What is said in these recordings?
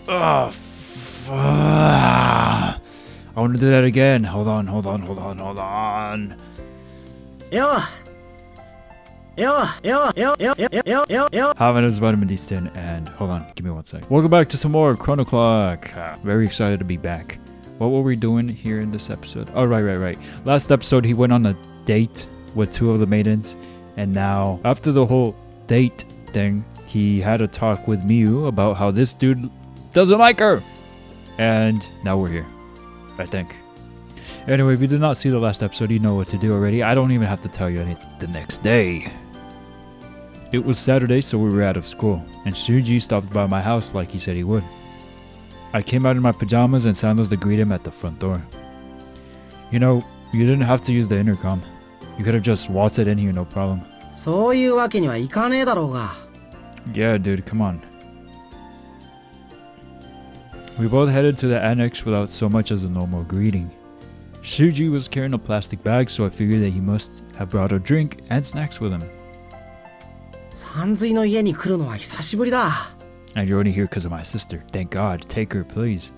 Oh, I want to do that again. Hold on. Hi, my name is VitaminDStain, and hold on, give me 1 sec. Welcome back to some more Chronoclock. Very excited to be back. What were we doing here in this episode? Oh, right. Last episode, he went on a date with 2 of the maidens, and now, after the whole date thing, he had a talk with Miu about how this dude doesn't like her. And now we're here, I think. Anyway, if you did not see the last episode, you know what to do already. I don't even have to tell you anything. The next day, it was Saturday, so we were out of school, and Shuji stopped by my house like he said he would. I came out in my pajamas and sandals to greet him at the front door. You know, you didn't have to use the intercom. You could have just waltzed in here, no problem. Yeah, dude, come on. We both headed to the annex without so much as a normal greeting. Shuji was carrying a plastic bag, so I figured that he must have brought a drink and snacks with him. And you're only here because of my sister. Thank God. Take her, please.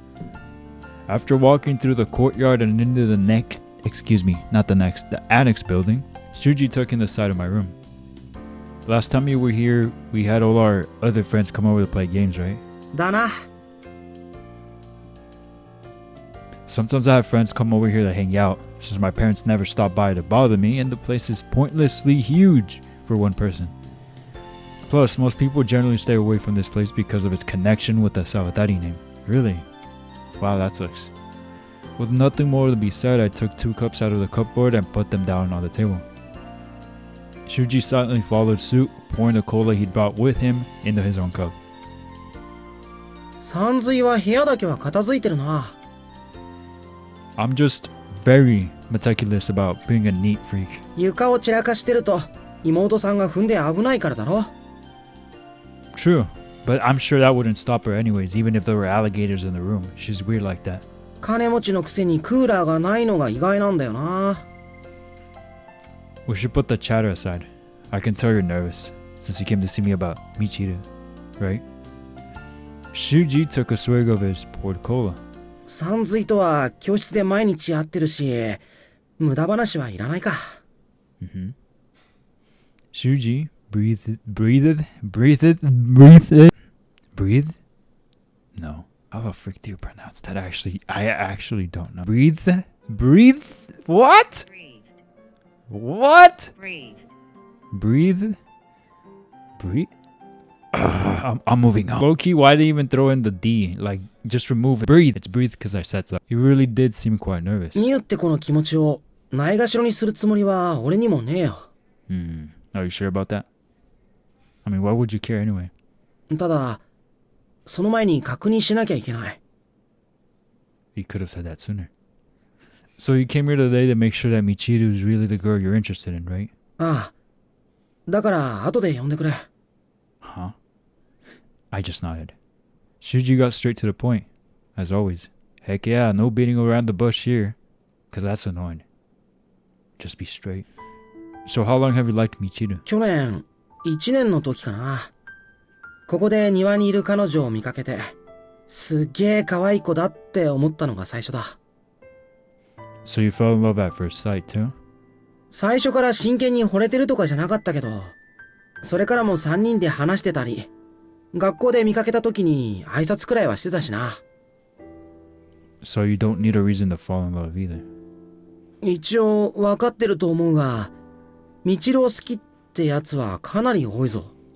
After walking through the courtyard and into the annex building, Shuji took in the side of my room. Last time you were here, we had all our other friends come over to play games, right? Sometimes I have friends come over here to hang out, since my parents never stop by to bother me, and the place is pointlessly huge for one person. Plus, most people generally stay away from this place because of its connection with the Sawatari name. Really? Wow, that sucks. With nothing more to be said, I took 2 cups out of the cupboard and put them down on the table. Shuji silently followed suit, pouring the cola he'd brought with him into his own cup. I'm just very meticulous about being a neat freak. True, but I'm sure that wouldn't stop her anyways, even if there were alligators in the room. She's weird like that. We should put the chatter aside. I can tell you're nervous, since you came to see me about Michiru, right? Shuji took a swig of his poured cola. Shuji, breathe? No. How the frick do you pronounce that? I actually don't know. Breathe? What? What? Breathe? I'm moving on. Low-key, why did he even throw in the D? Like, just remove it. Breathe. It's breathe because I said so. He really did seem quite nervous. Are you sure about that? I mean, why would you care anyway? He could have said that sooner. So you came here today to make sure that Michiru is really the girl you're interested in, right? Huh? I just nodded. Shuji got straight to the point, as always. Heck yeah, no beating around the bush here, because that's annoying. Just be straight. So how long have you liked Michiru? So you fell in love at first sight too? So you don't need a reason to fall in love either.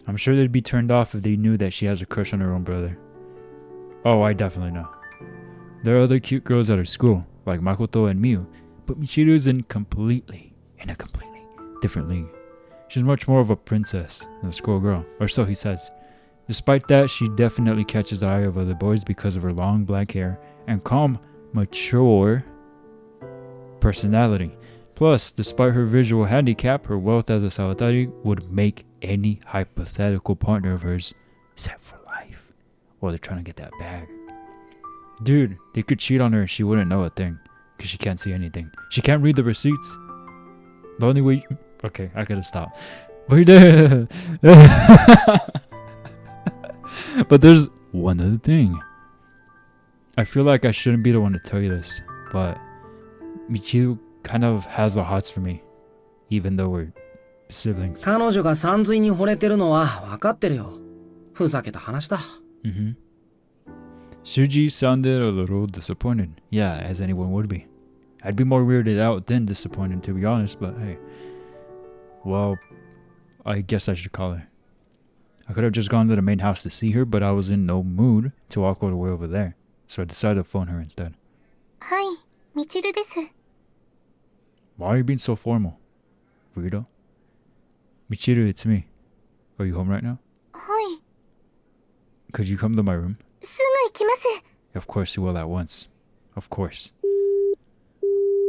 I'm sure they'd be turned off if they knew that she has a crush on her own brother. Oh, I definitely know. There are other cute girls at her school, like Makoto and Miu, but Michiru's in a completely different league. She's much more of a princess than a schoolgirl, or so he says. Despite that, she definitely catches the eye of other boys because of her long black hair and calm, mature personality. Plus, despite her visual handicap, her wealth as a Sawatari would make any hypothetical partner of hers set for life. Or they're trying to get that bag. Dude, they could cheat on her and she wouldn't know a thing, because she can't see anything. She can't read the receipts. The only way... Okay, I gotta stop. But there's one other thing. I feel like I shouldn't be the one to tell you this, but Michiru kind of has the hots for me, even though we're siblings. 彼女がさんずいに惚れてるのは分かってるよ。ふざけた話だ。Shuji sounded a little disappointed. Yeah, as anyone would be. I'd be more weirded out than disappointed, to be honest, but hey. Well, I guess I should call her. I could have just gone to the main house to see her, but I was in no mood to walk all the way over there. So I decided to phone her instead. Hi, Michiru です。 Why are you being so formal? Weirdo. Michiru, it's me. Are you home right now? はい。 Could you come to my room? すぐ行きます。 Of course you will at once. Of course.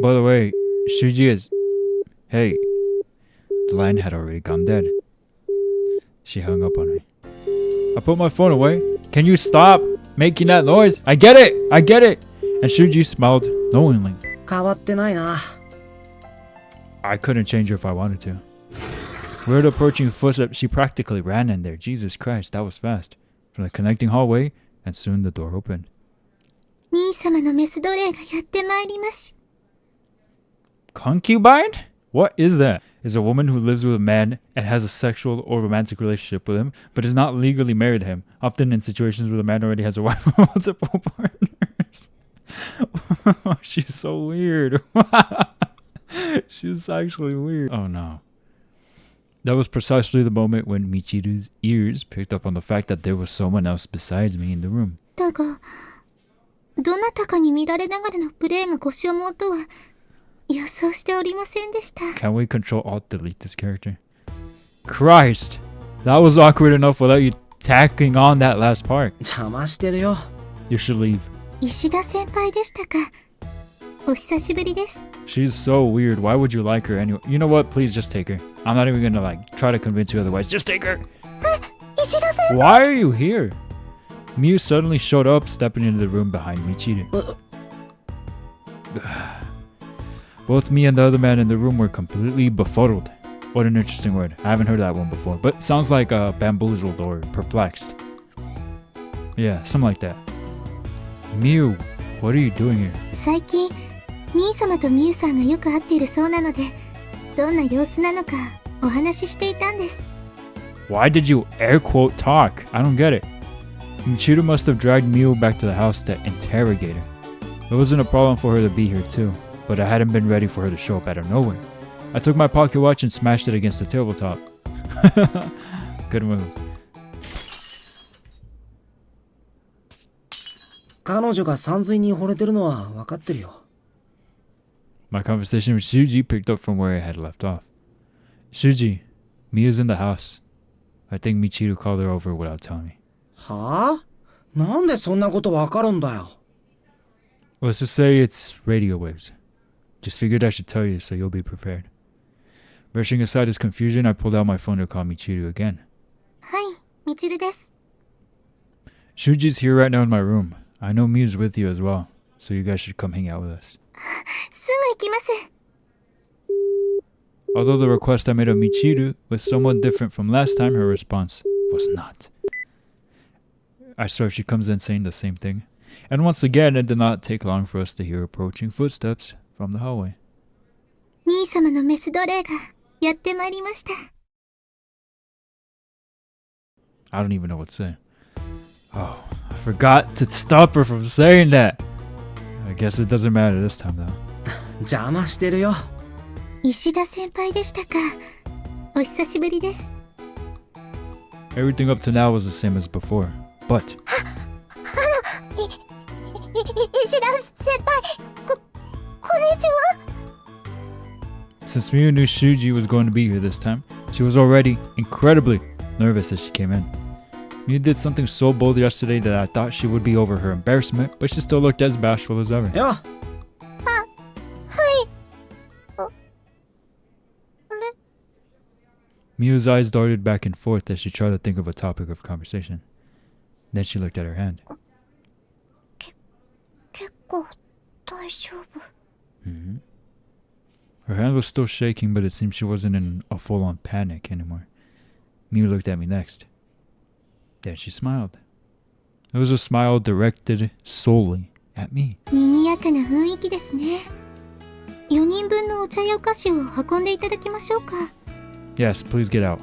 By the way, Shuji is... Hey. The line had already gone dead. She hung up on me. I put my phone away. Can you stop making that noise? I get it! I get it! And Shuji smiled knowingly. 変わってないな。I couldn't change her if I wanted to. We heard approaching footsteps. She practically ran in there. Jesus Christ, that was fast. From the connecting hallway, and soon the door opened. 兄様のメス奴隷がやってまいりまし。 Concubine? What is that? Is a woman who lives with a man and has a sexual or romantic relationship with him, but is not legally married to him, often in situations where the man already has a wife or multiple partners. She's so weird. She's actually weird. Oh no. That was precisely the moment when Michiru's ears picked up on the fact that there was someone else besides me in the room. だが、どなたかに見られながらのプレイが腰をもとは予想しておりませんでした。 Can we control alt delete this character? Christ! That was awkward enough without you tacking on that last part. 邪魔してるよ。You should leave. 石田先輩でしたか。お久しぶりです。 She's so weird. Why would you like her anyway? You know what? Please just take her. I'm not even gonna try to convince you otherwise. Just take her! 石田先輩 Why are you here? Miu suddenly showed up, stepping into the room behind Michiru. Both me and the other man in the room were completely befuddled. What an interesting word. I haven't heard that one before, but sounds like bamboozled or perplexed. Yeah, something like that. Miu, what are you doing here? 最近、兄様とミュウさんがよく会っているそうなので、どんな様子なのかお話ししていたんです。 Why did you air quote talk? I don't get it. Michiru must have dragged Miu back to the house to interrogate her. It wasn't a problem for her to be here too, but I hadn't been ready for her to show up out of nowhere. I took my pocket watch and smashed it against the tabletop. Good move. 彼女がさんずいに惚れてるのは分かってるよ。 My conversation with Shuji picked up from where I had left off. Shuji, Miu's in the house. I think Michiru called her over without telling me. はあ？なんでそんなこと分かるんだよ。 Let's just say it's radio waves. Just figured I should tell you so you'll be prepared. Brushing aside his confusion, I pulled out my phone to call Michiru again. はい、みちるです。 Shuji's here right now in my room. I know Miu's with you as well, so you guys should come hang out with us. すぐ行きます。 Although the request I made of Michiru was somewhat different from last time, her response was not. I swear she comes in saying the same thing. And once again, it did not take long for us to hear approaching footsteps from the hallway. 兄様のメス奴隷がやってまいりました。 I don't even know what to say. Oh, I forgot to stop her from saying that. I guess it doesn't matter this time though. 邪魔してるよ。石田先輩でしたか。お久しぶりです。 Everything up to now was the same as before, but 石田先輩、こんにちは。 since Miu knew Shuji was going to be here this time, she was already incredibly nervous as she came in. Miu did something so bold yesterday that I thought she would be over her embarrassment, but she still looked as bashful as ever. よ。はい。あれ Miu's eyes darted back and forth as she tried to think of a topic of conversation. Then she looked at her hand. 結構大丈夫。 Her hand was still shaking, but it seemed she wasn't in a full-on panic anymore. Miu looked at me next. Then she smiled. It was a smile directed solely at me. 賑やかな雰囲気ですね。4人分のお茶やお菓子を運んでいただきましょうか。 Yes, please get out.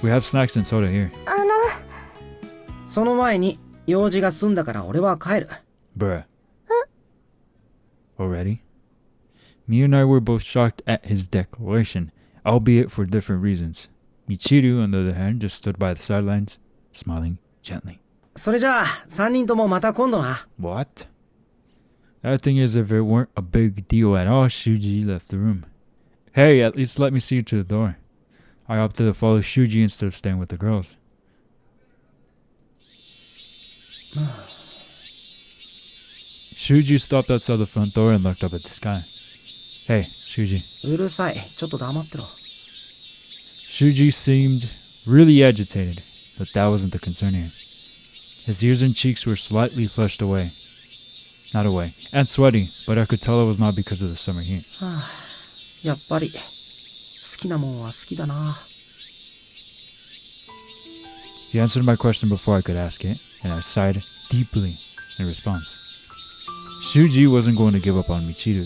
We have snacks and soda here. その前に用事が済んだから俺は帰る。 Bruh. Already? Me and I were both shocked at his declaration, albeit for different reasons. Michiru, on the other hand, just stood by the sidelines, smiling gently. それじゃあ3人ともまた今度な。 What? Acting as if it weren't a big deal at all, Shuji left the room. Hey, at least let me see you to the door. I opted to follow Shuji instead of staying with the girls. Shuji stopped outside the front door and looked up at the sky. Hey, Shuji. うるさい。ちょっと黙ってろ。 Shuji seemed really agitated, but that wasn't the concern here. His ears and cheeks were slightly flushed away. Not away. And sweaty, but I could tell it was not because of the summer heat. やっぱり好きなもんは好きだな。 He answered my question before I could ask it, and I sighed deeply in response. Shuji wasn't going to give up on Michiru,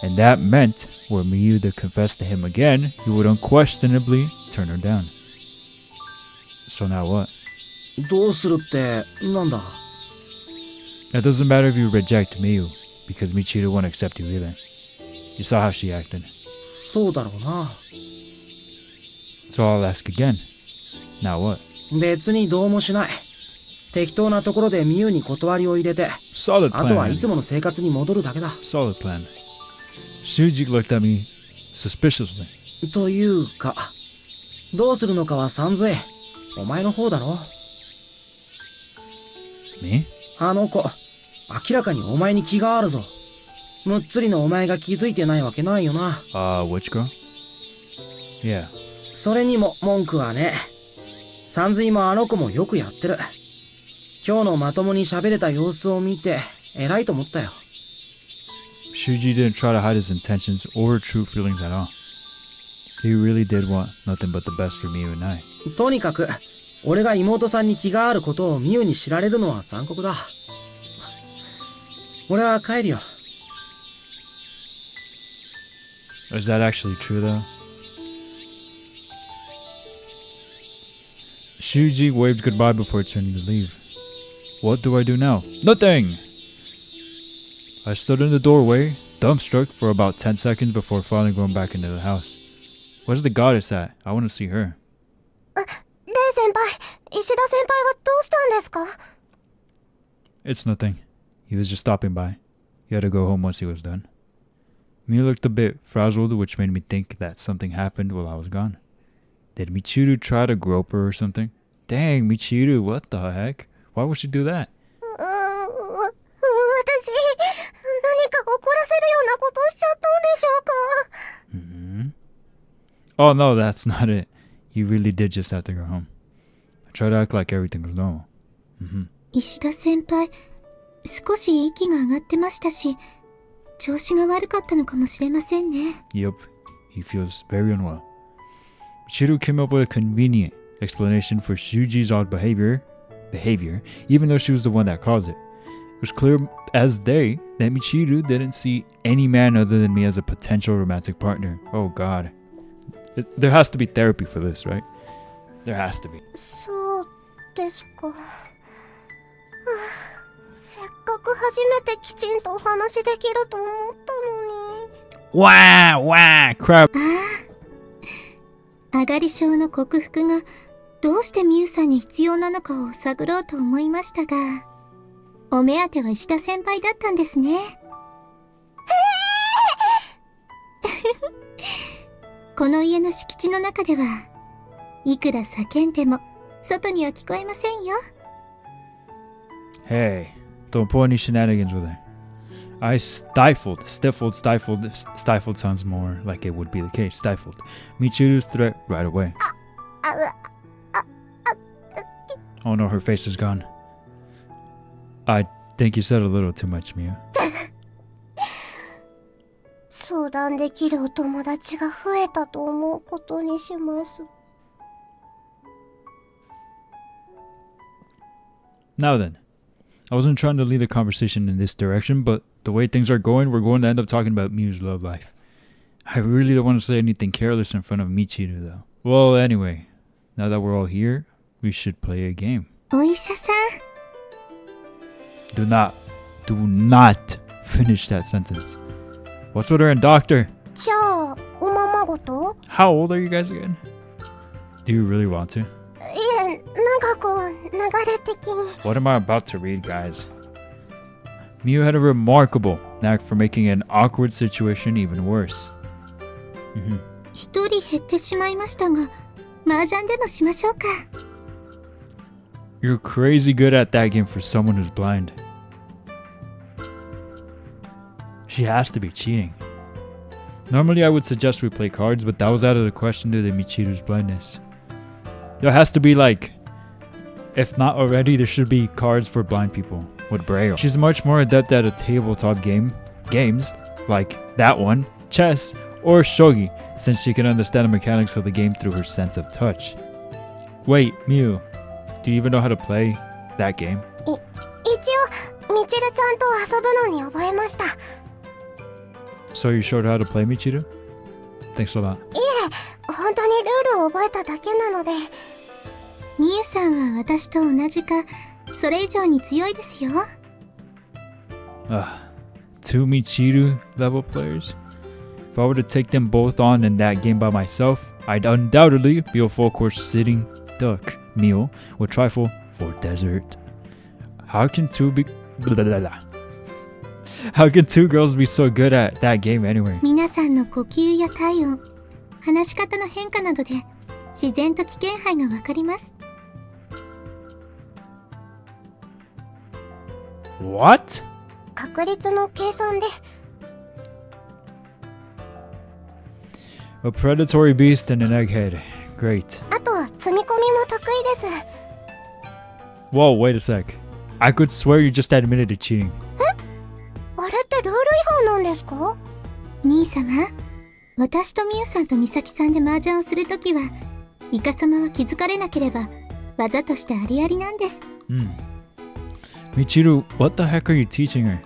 and that meant were Miyu to confess to him again, he would unquestionably turn her down. So now what? どうするってなんだ。 It doesn't matter if you reject Miyu, because Michiru won't accept you either. You saw how she acted. そうだろうな。 So I'll ask again. Now what? 別にどうもしない。適当なところでミユに断りを入れて、 Solid あとは plan. いつもの生活に戻るだけだ。 Solid plan. Shuji looked at me suspiciously. というか、どうするのかはさんずい。お前の方だろ。 Me? あの子、明らかにお前に気があるぞ。むっつりのお前が気づいてないわけないよな。Which girl? Yeah. それにも文句はね。さんずいもあの子もよくやってる。今日のまともに喋れた様子を見て、偉いと思ったよ。 Shuji didn't try to hide his intentions or true feelings at all. He really did want nothing but the best for Miyu and I. とにかく、俺が妹さんに気があることをミユに知られるのは残酷だ。俺は帰るよ。 Is that actually true though? Shuji waved goodbye before turning to leave. What do I do now? Nothing! I stood in the doorway, dumbstruck for about 10 seconds before finally going back into the house. Where's the goddess at? I want to see her. レイ先輩、石田先輩はどうしたんですか？ It's nothing. He was just stopping by. He had to go home once he was done. Miyu looked a bit frazzled, which made me think that something happened while I was gone. Did Michiru try to grope her or something? Dang, Michiru, what the heck? Why would she do that? 私、何か怒らせるようなことしちゃったんでしょうか？ Oh no, that's not it. You really did just have to go home. I tried to act like everything was normal. 石田先輩、少し息が上がってましたし、調子が悪かったのかもしれませんね。 Yup, he feels very unwell. Michiru came up with a convenient explanation for Shuji's odd behavior, even though she was the one that caused it. It was clear as day that Michiru didn't see any man other than me as a potential romantic partner. Oh god. There has to be therapy for this, right? There has to be. そうですか。せっかく初めてきちんとお話できると思ったのに。Wah, crap. 上がり症の克服がどうしてミユさんに必要なのかを探ろうと思いましたが、お目当ては石田先輩だったんですね。この家の敷地の中ではいくら叫んでも外には聞こえませんよ。 Hey, don't pull any shenanigans with her. I stifled sounds more like it would be the case. Stifled Michiru's threat right away. Oh no, her face is gone. I think you said a little too much, Miyu. 相談できるお友達が増えたと思うことにします。 Now then, I wasn't trying to lead the conversation in this direction, but the way things are going, we're going to end up talking about Miu's love life. I really don't want to say anything careless in front of Michiru though. Well, anyway, now that we're all here, we should play a game. お医者さん Do not finish that sentence. What's with her and doctor? じゃあおままごと How old are you guys again? Do you really want to? いえなんかこう流れ的に What am I about to read, guys? Miu had a remarkable knack for making an awkward situation even worse. 一人減ってしまいましたが麻雀でもしましょうか You're crazy good at that game for someone who's blind. She has to be cheating. Normally I would suggest we play cards, but that was out of the question due to Michiru's blindness. There has to be like, if not already, there should be cards for blind people with braille. She's much more adept at a tabletop games like that one, chess, or shogi, since she can understand the mechanics of the game through her sense of touch. Wait, Miu, do you even know how to play that game? 一応みちるちゃんと遊ぶのに覚えました So you showed her how to play, Michiru? Thanks a lot. 本当にルールを覚えただけなのでみゆさんは私と同じかそれ以上に強いですよ Two Michiru level players? If I were to take them both on in that game by myself, I'd undoubtedly be a full course sitting duck meal with trifle for dessert. How can two girls be so good at that game anyway? 皆さんの呼吸や体温話し方の変化などで自然と危険範囲がわかります What? 確率の計算で A predatory beast and an egghead. Great. あと積み込みも得意です Whoa, wait a sec. I could swear you just admitted to cheating. あれってルール違反なんですか兄様私とみゆさんとみさきさんで麻雀をするときはイカ様は気づかれなければ技としてありありなんです Michiru, what the heck are you teaching her?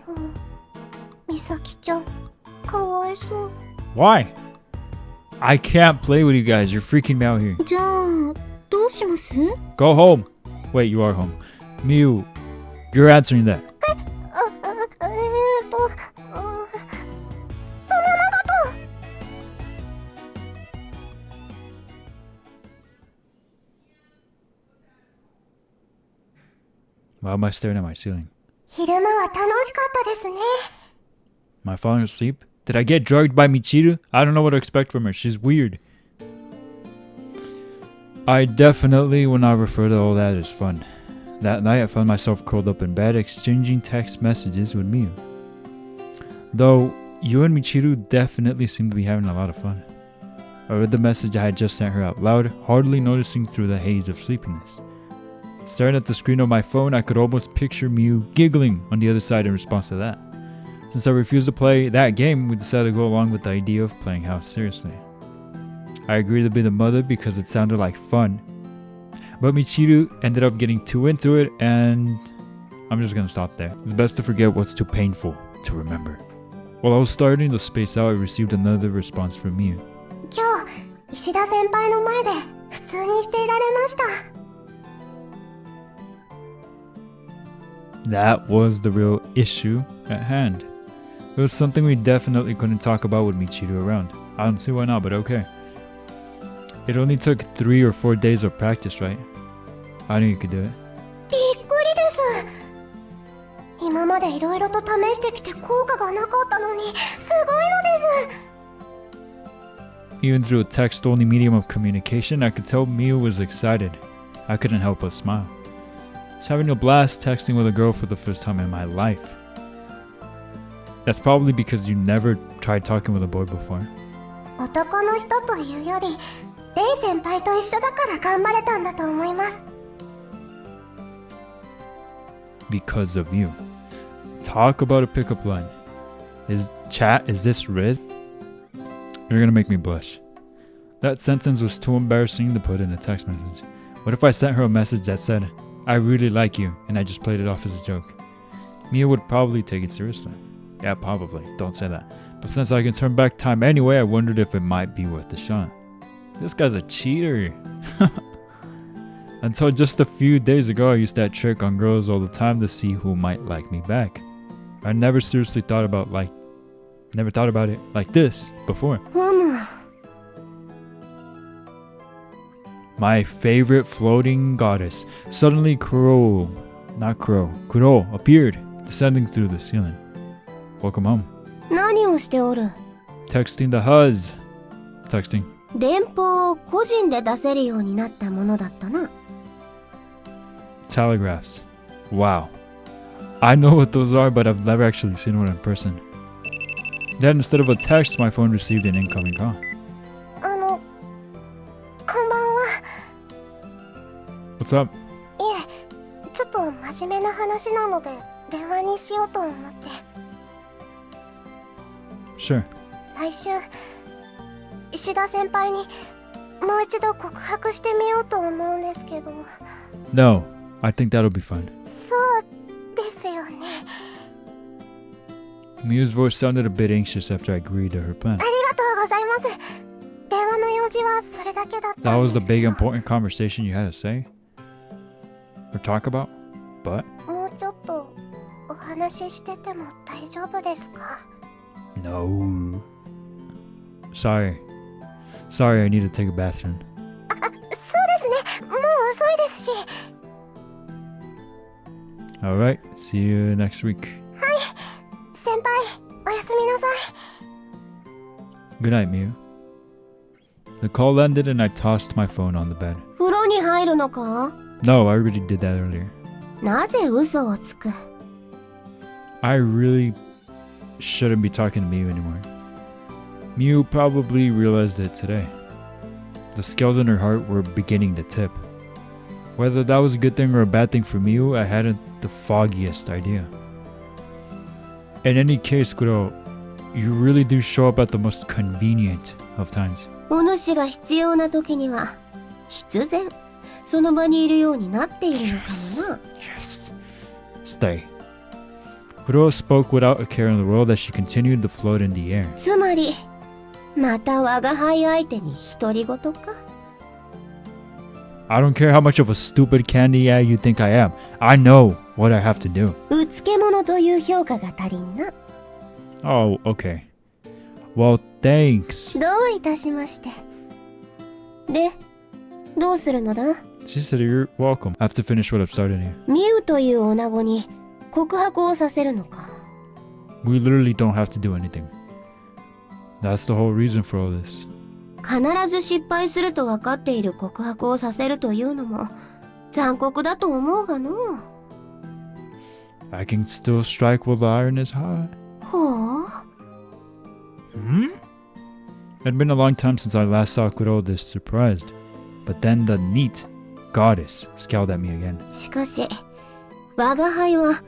みさきちゃんかわいそう Why? I can't play with you guys. You're freaking me out here. じゃあどうします Go home. Wait, you are home. Miu, you're answering that. 'Why am I staring at my ceiling? 昼間は楽しかったですね Am I falling asleep? Did I get drugged by Michiru? I don't know what to expect from her. She's weird. I definitely will not refer to all that as fun. That night, I found myself curled up in bed, exchanging text messages with Miu. Though, you and Michiru definitely seem to be having a lot of fun. I read the message I had just sent her out loud, hardly noticing through the haze of sleepiness. Staring at the screen of my phone, I could almost picture Miu giggling on the other side in response to that. Since I refused to play that game, we decided to go along with the idea of playing house seriously. I agreed to be the mother because it sounded like fun, but Michiru ended up getting too into it, and I'm just gonna stop there. It's best to forget what's too painful to remember. While I was starting to space out, I received another response from Miu. 今日石田先輩の前で普通にしていられました That was the real issue at hand. It was something we definitely couldn't talk about with Michiru around. I don't see why not, but okay. It only took 3 or 4 days of practice, right? I knew you could do it. びっくりです今までいろいろと試してきて効果がなかったのにすごいのです Even through a text-only medium of communication, I could tell Miu was excited. I couldn't help but smile. I was having a blast texting with a girl for the first time in my life. That's probably because you never tried talking with a boy before. 男の人というよりレイ先輩と一緒だから頑張れたんだと思います Because of you. Talk about a pickup line. Is this Riz? You're gonna make me blush. That sentence was too embarrassing to put in a text message. What if I sent her a message that said, I really like you, and I just played it off as a joke? Mia would probably take it seriously. Yeah, probably. Don't say that. But since I can turn back time anyway, I wondered if it might be worth the shot. This guy's a cheater. Until just a few days ago, I used that trick on girls all the time to see who might like me back. I never seriously thought about it like this before. My favorite floating goddess. Suddenly Kuro appeared, descending through the ceiling. Welcome home. 何をしておる? Texting the huz. Texting. 電報を個人で出せるようになったものだったな。Telegraphs. Wow. I know what those are, but I've never actually seen one in person. Then instead of a text, my phone received an incoming call. こんばんは。 What's up? いえ、ちょっと真面目な話なので電話にしようと思って。 Sure. 来週、石田先輩にもう一度告白してみようと思うんですけど。 No, I think that'll be fun. そうですよね。 Mia's voice sounded a bit anxious after I agreed to her plan. ありがとうございます。電話の用事はそれだけだったんです。 That was the big important conversation you had to say? Or talk about? But? もうちょっとお話ししてても大丈夫ですか? No. Sorry, I need to take a bathroom. あ、そうですね。もう遅いですし。 Alright, see you next week. はい。先輩、おやすみなさい。 Good night, Mia. The call ended and I tossed my phone on the bed. 風呂に入るのか? No, I already did that earlier. なぜ嘘をつく? I really shouldn't be talking to Miu anymore. Miu probably realized it today. The scales in her heart were beginning to tip. Whether that was a good thing or a bad thing for Miu, I hadn't the foggiest idea. In any case, Kuro, you really do show up at the most convenient of times. お主が必要な時には必然その場にいるようになっているのかもな。Yes. Stay. Kuro spoke without a care in the world as she continued to float in the air. つまりまた我が輩相手に独り言か? I don't care how much of a stupid candy you think I am. I know what I have to do. うつけ者という評価が足りんな。 Oh, okay. Well, thanks. どういたしまして。で、どうするのだ? She said you're welcome. I have to finish what I've started here. ミウという女子に告白をさせるのか? We literally don't have to do anything. That's the whole reason for all this. 必ず失敗すると分かっている告白をさせるというのも残酷だと思うがの。I can still strike while the iron is hot. ほう? It had been a long time since I last saw Kuro this surprised. But then the neat goddess scowled at me again. しかし、我が輩は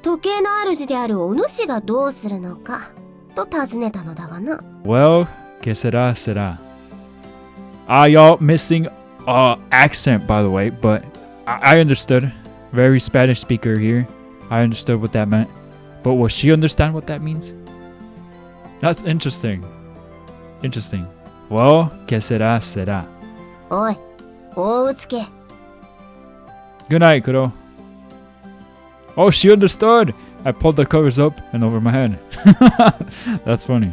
時計の主であるお主がどうするのかと尋ねたのだがな。Well, que será, será. Y'all missing accent, by the way, but I understood. Very Spanish speaker here. I understood what that meant. But will she understand what that means? That's interesting. Interesting. Well, que será, será. おい、大うつけ。 Good night, Kuro. Oh, she understood. I pulled the covers up and over my head. That's funny.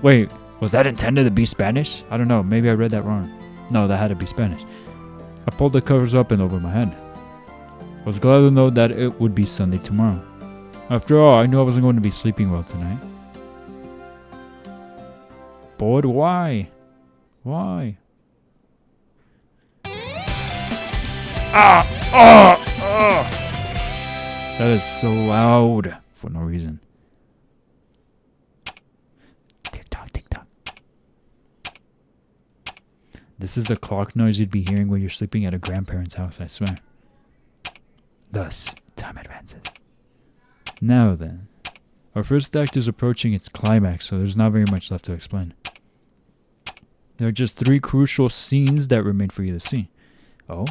Wait, was that intended to be Spanish? I don't know. Maybe I read that wrong. No, that had to be Spanish. I pulled the covers up and over my head. I was glad to know that it would be Sunday tomorrow. After all, I knew I wasn't going to be sleeping well tonight. But why? Why? That is so loud for no reason. Tick tock, tick tock. This is the clock noise you'd be hearing when you're sleeping at a grandparent's house, I swear. Thus, time advances. Now then, our first act is approaching its climax, so there's not very much left to explain. There are just 3 crucial scenes that remain for you to see. Oh?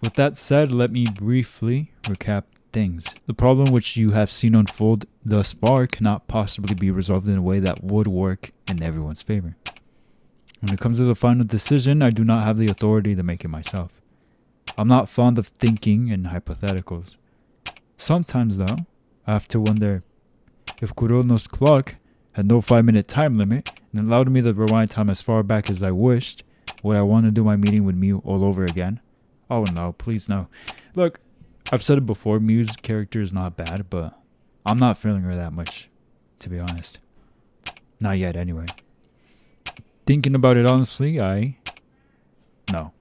With that said, let me briefly recap things. The problem which you have seen unfold thus far cannot possibly be resolved in a way that would work in everyone's favor. When it comes to the final decision, I do not have the authority to make it myself. I'm not fond of thinking in hypotheticals. Sometimes, though, I have to wonder if Kurono's clock had no 5-minute time limit and allowed me to rewind time as far back as I wished, would I want to do my meeting with Miu all over again? Oh no, please no. Look, I've said it before, Miu's character is not bad, but I'm not feeling her that much, to be honest. Not yet, anyway. Thinking about it honestly, no.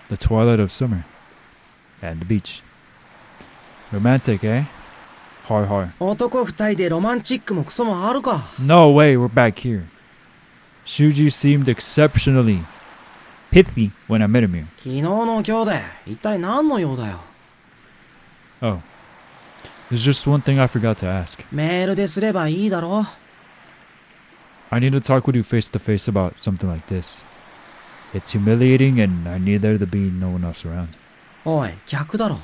The twilight of summer. And the beach. Romantic, eh? Har. 男二人でロマンチックもクソもあるか。 No way, we're back here. Shuji seemed exceptionally pithy when I met him. 昨日の今日で一体何の用だよ。 Oh. There's just one thing I forgot to ask. メールですればいいだろ。 I need to talk with you face to face about something like this. It's humiliating and I need there to be no one else around. おい、逆だろ。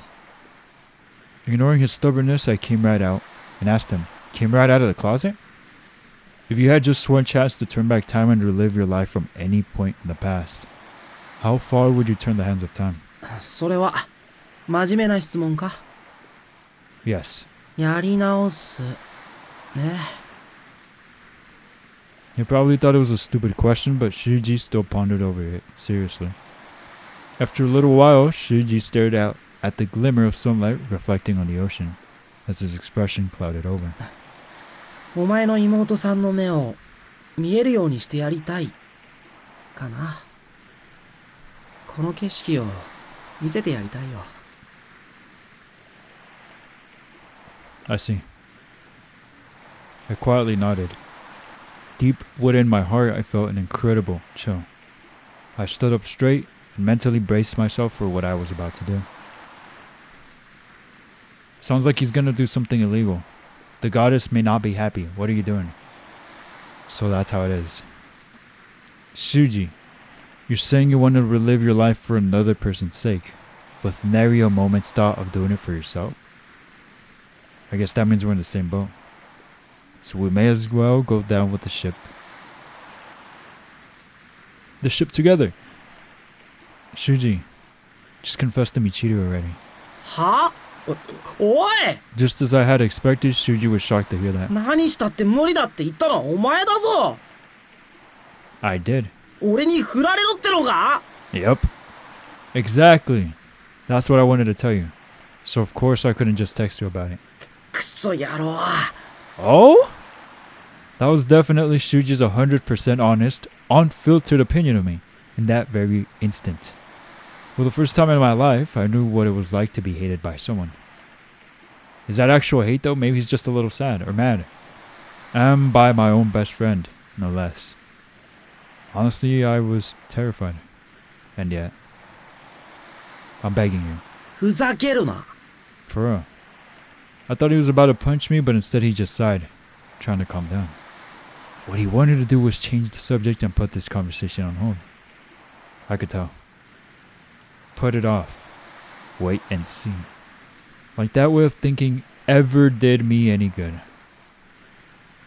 Ignoring his stubbornness, I came right out and asked him, came right out of the closet? If you had just one chance to turn back time and relive your life from any point in the past, how far would you turn the hands of time? それは真面目な質問か。 Yes. やり直す。ね。 He probably thought it was a stupid question, but Shuji still pondered over it seriously. After a little while, Shuji stared out at the glimmer of sunlight reflecting on the ocean, as his expression clouded over. お前の妹さんの目を見えるようにしてやりたいかな。この景色を見せてやりたいよ。 I see. I quietly nodded. Deep within my heart, I felt an incredible chill. I stood up straight and mentally braced myself for what I was about to do. Sounds like he's gonna do something illegal. The goddess may not be happy. What are you doing? So that's how it is. Shuji, you're saying you want to relive your life for another person's sake, with nary a moment's thought of doing it for yourself? I guess that means we're in the same boat. So we may as well go down with the ship. The ship together. Shuji, just confess to Michiru already. は？おい！ Just as I had expected, Shuji was shocked to hear that. 何したって無理だって言ったのはお前だぞ。 I did. 俺に振られろってのか？ Yep. Exactly. That's what I wanted to tell you. So of course I couldn't just text you about it. クソ野郎。 Oh? That was definitely Shuji's 100% honest, unfiltered opinion of me in that very instant. For the first time in my life, I knew what it was like to be hated by someone. Is that actual hate though? Maybe he's just a little sad or mad. And by my own best friend, no less. Honestly, I was terrified. And yet, I'm begging you. ふざけるな。 For real. I thought he was about to punch me, but instead he just sighed, trying to calm down. What he wanted to do was change the subject and put this conversation on hold. I could tell. Put it off. Wait and see. Like that way of thinking ever did me any good.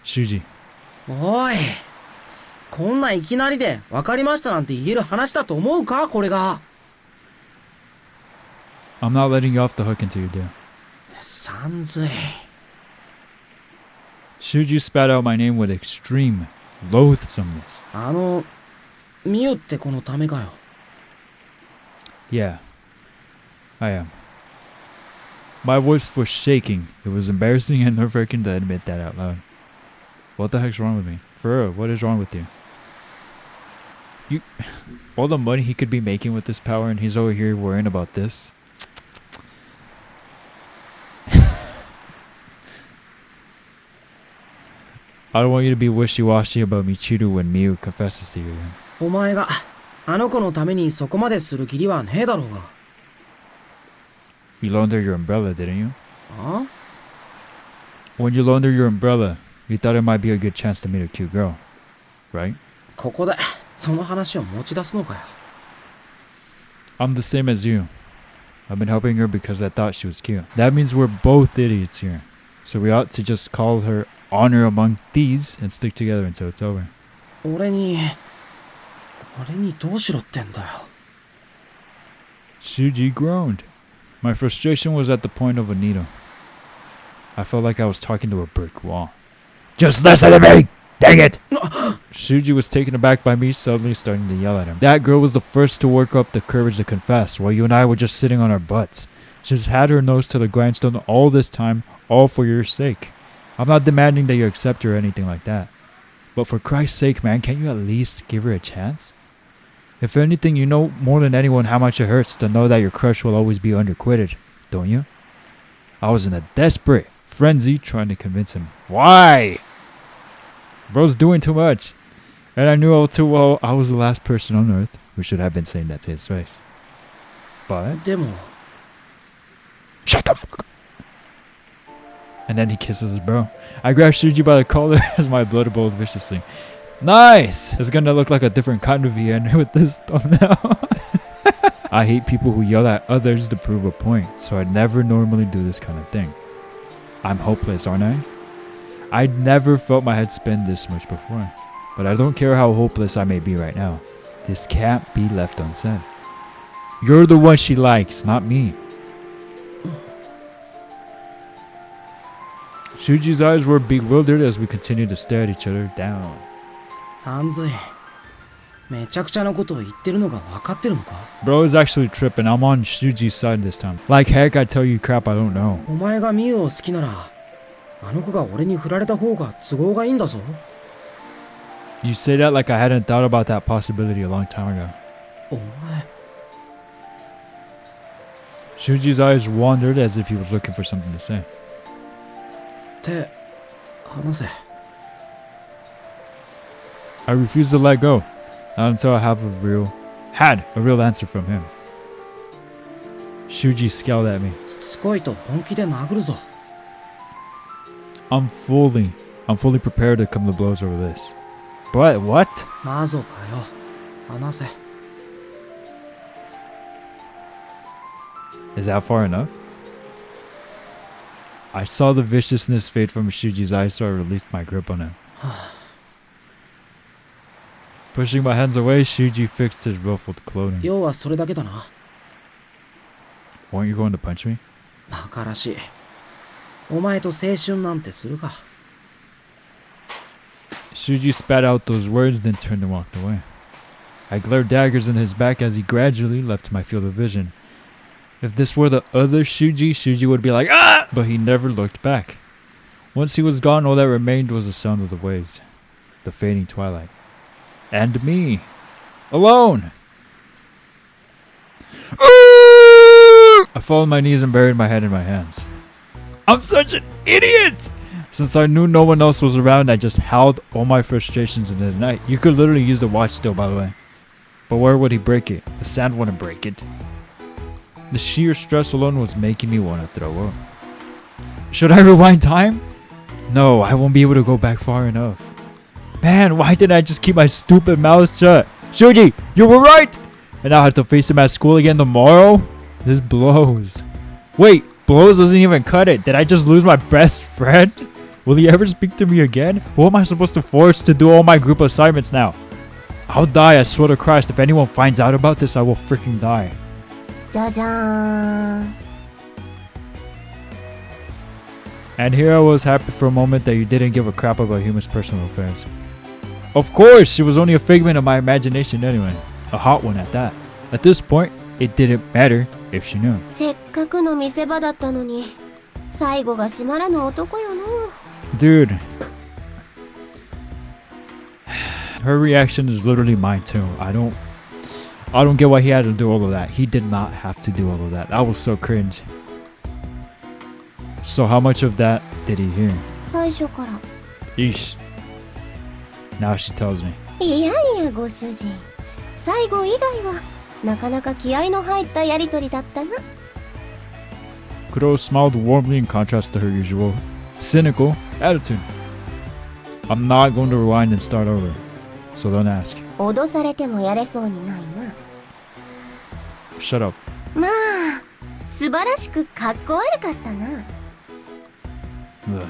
Shuji. おい。こんないきなりで分かりましたなんて言える話だと思うかこれが。 I'm not letting you off the hook until you do. さんずい。 Shuji spat out my name with extreme loathsomeness. ミユってこのためかよ。 Yeah, I am. My voice was shaking. It was embarrassing and nerve-wracking to admit that out loud. What the heck's wrong with me? For real, what is wrong with you? All the money he could be making with this power and he's over here worrying about this? I don't want you to be wishy-washy about Michiru when Miu confesses to you again. お前があの子のためにそこまでする義理はねえだろうが。 You loaned her your umbrella, didn't you? あ? When you loaned her your umbrella, you thought it might be a good chance to meet a cute girl. right? ここでその話を持ち出すのかよ。 I'm the same as you. I've been helping her because I thought she was cute. That means we're both idiots here. So we ought to just call her honor among thieves and stick together until it's over. 俺にどうしろってんだよ。 Shuji groaned. My frustration was at the point of a needle. I felt like I was talking to a brick wall. Just listen to me! Dang it! Shuji was taken aback by me suddenly starting to yell at him. That girl was the first to work up the courage to confess, while you and I were just sitting on our butts. She's had her nose to the grindstone all this time, all for your sake. I'm not demanding that you accept her or anything like that. But for Christ's sake, man, can't you at least give her a chance? If anything, you know more than anyone how much it hurts to know that your crush will always be underquitted, don't you? I was in a desperate frenzy trying to convince him. Why? Bro's doing too much. And I knew all too well I was the last person on earth who should have been saying that to his face. But... でも Shut the fuck up. And then he kisses his bro. I grabbed Shuji by the collar as my blood boiled viciously. Nice! It's gonna look like a different kind of VN with this thumbnail. I hate people who yell at others to prove a point, so I never normally do this kind of thing. I'm hopeless, aren't I? I'd never felt my head spin this much before. But I don't care how hopeless I may be right now. This can't be left unsaid. You're the one she likes, not me. Shuji's eyes were bewildered as we continued to stare at each other down. さんずい。めちゃくちゃなことを言ってるのが分かってるのか？ Bro is actually tripping. I'm on Shuji's side this time. Like heck, I tell you crap I don't know. お前がミユを好きなら、あの子が俺に振られた方が都合がいいんだぞ。 You say that like I hadn't thought about that possibility a long time ago. お前。 Shuji's eyes wandered as if he was looking for something to say. 手、離せ。 I refused to let go. Not until I had a real answer from him. Shuji scowled at me. しつこいと本気で殴るぞ。 I'm fully prepared to come to blows over this. But what? マゾかよ。離せ。 Is that far enough? I saw the viciousness fade from Shuji's eyes, so I released my grip on him. Pushing my hands away, Shuji fixed his ruffled clothing. 要はそれだけだな。 Weren't you going to punch me? バカらしい。お前と青春なんてするか。 Shuji spat out those words, then turned and walked away. I glared daggers in his back as he gradually left my field of vision. If this were the other Shuji, Shuji would be like, ah! But he never looked back. Once he was gone, all that remained was the sound of the waves, the fading twilight, and me, alone. I fell on my knees and buried my head in my hands. I'm such an idiot! Since I knew no one else was around, I just howled all my frustrations into the night. You could literally use the watch still, by the way. But where would he break it? The sand wouldn't break it. The sheer stress alone was making me want to throw up. Should I rewind time? No, I won't be able to go back far enough. Man, why didn't I just keep my stupid mouth shut? Shuji, you were right! And I'll have to face him at school again tomorrow? This blows. Wait, blows doesn't even cut it. Did I just lose my best friend? Will he ever speak to me again? Who am I supposed to force to do all my group assignments now? I'll die, I swear to Christ. If anyone finds out about this, I will freaking die. じゃじゃーん。 And here I was happy for a moment that you didn't give a crap about Huma's personal affairs. Of course, she was only a figment of my imagination anyway. A hot one at that. At this point, it didn't matter if she knew. せっかくの見せ場だったのに、最後が閉まらぬ男よの。 Dude. Her reaction is literally mine too. I don't get why he had to do all of that. He did not have to do all of that. That was so cringe. So how much of that did he hear? 最初から。 Eesh. Now she tells me. いやいやご主人。最後以外はなかなか気合の入ったやりとりだったな。 Kuro smiled warmly in contrast to her usual cynical attitude. I'm not going to rewind and start over. so don't ask. 脅されてもやれそうにないな。 Shut up. まあ、素晴らしくかっこ悪かったな。Ugh.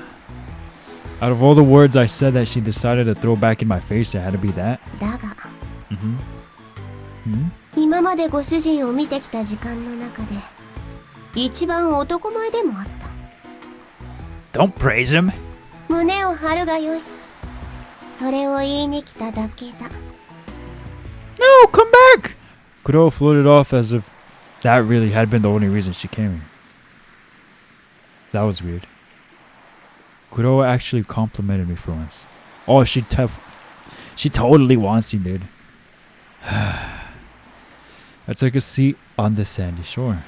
Out of all the words I said that she decided to throw back in my face, it had to be that. だが、Hmm? 今までご主人を見てきた時間の中で、一番男前でもあった。Don't praise him. 胸を張るがよい。それを言いに来ただけだ。No, come back! Kuro floated off as if that really had been the only reason she came here. That was weird. Kuro actually complimented me for once. Oh, she totally wants you, dude. I took a seat on the sandy shore.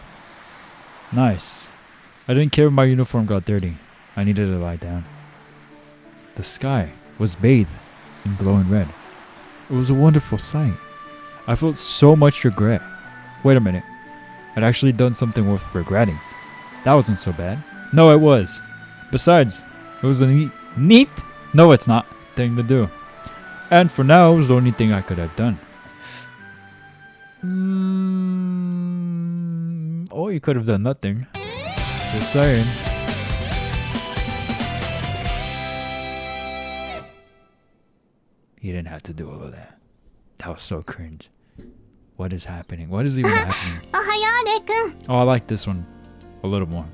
Nice. I didn't care if my uniform got dirty. I needed to lie down. The sky was bathed in glowing red. It was a wonderful sight. I felt so much regret. Wait a minute. I'd actually done something worth regretting. That wasn't so bad. No, it was. Besides, it was a neat, no it's not, thing to do. And for now, it was the only thing I could have done. Or you could have done nothing. Just saying. You didn't have to do all of that. That was so cringe. What is happening? What is even happening? おはよう、レイ君。 Oh, I like this one a little more.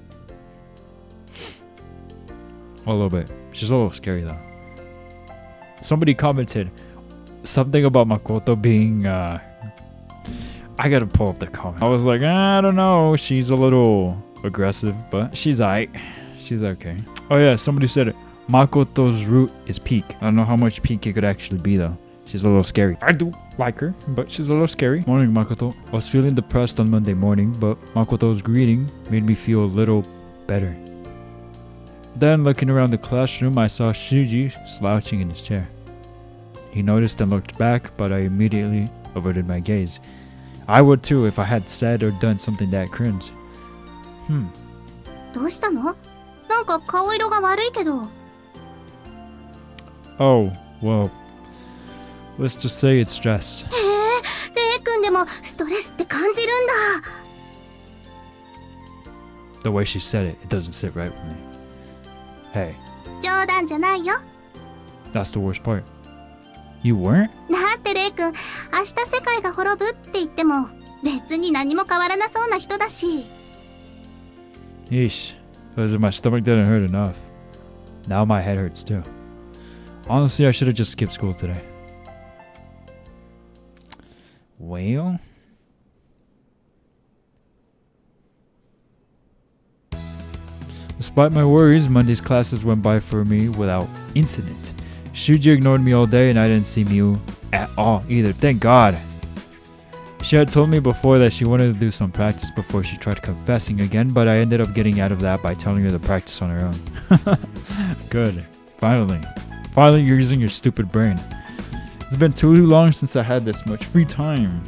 A little bit. She's a little scary though. Somebody commented something about Makoto being I gotta pull up the comment. I was like, I don't know, she's a little aggressive, but she's aight. She's okay. Oh yeah, somebody said it. Makoto's root is peak. I don't know how much peak it could actually be though. She's a little scary. I do like her, but she's a little scary. Morning, Makoto. I was feeling depressed on Monday morning, but Makoto's greeting made me feel a little better. Then, looking around the classroom, I saw Shuji slouching in his chair. He noticed and looked back, but I immediately averted my gaze. I would too if I had said or done something that cringe. どうしたの？なんか顔色が悪いけど。Oh, well, let's just say it's stress. へえ、レイ君でもストレスって感じるんだ。The way she said it, it doesn't sit right with me. Hey, 冗談じゃないよ。 that's the worst part. You weren't? だってレイ君、明日世界が滅ぶって言っても別に何も変わらなそうな人だし。Yeesh. As if my stomach didn't hurt enough. Now my head hurts too. Honestly, I should have just skipped school today. Well... Despite my worries, Monday's classes went by for me without incident. Shuji ignored me all day and I didn't see Miu at all either. Thank God. She had told me before that she wanted to do some practice before she tried confessing again, but I ended up getting out of that by telling her to practice on her own. Good. Finally. Finally, you're using your stupid brain. It's been too long since I had this much free time.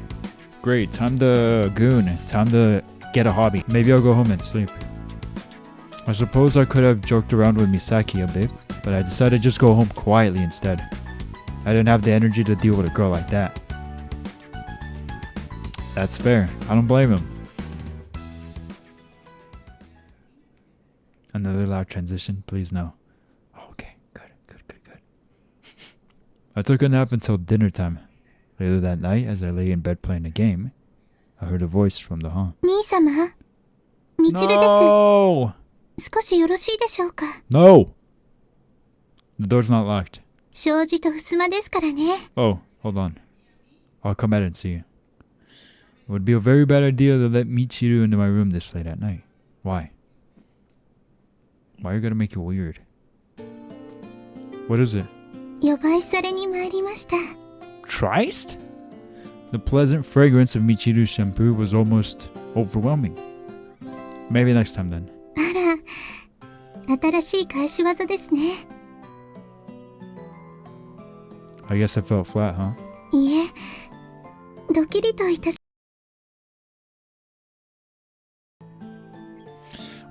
Great. Time to goon. Time to get a hobby. Maybe I'll go home and sleep. I suppose I could have joked around with Misaki a bit, but I decided to just go home quietly instead. I didn't have the energy to deal with a girl like that. That's fair. I don't blame him. Another loud transition, please no. Oh, okay, good. I took a nap until dinner time. Later that night, as I lay in bed playing a game, I heard a voice from the hall. 兄様、みちるです。 No! 少しよろしいでしょうか。 No! The door's not locked. 障子と襖ですからね。 Oh, hold on. I'll come out and see you. It would be a very bad idea to let Michiru into my room this late at night. Why? Why are you gonna make it weird? What is it? 呼ばいされに参りました。 Triced? The pleasant fragrance of Michiru's shampoo was almost overwhelming. Maybe next time then. あら、新しい返し技ですね。 I guess I felt flat, huh? いえ、ドキリといたし。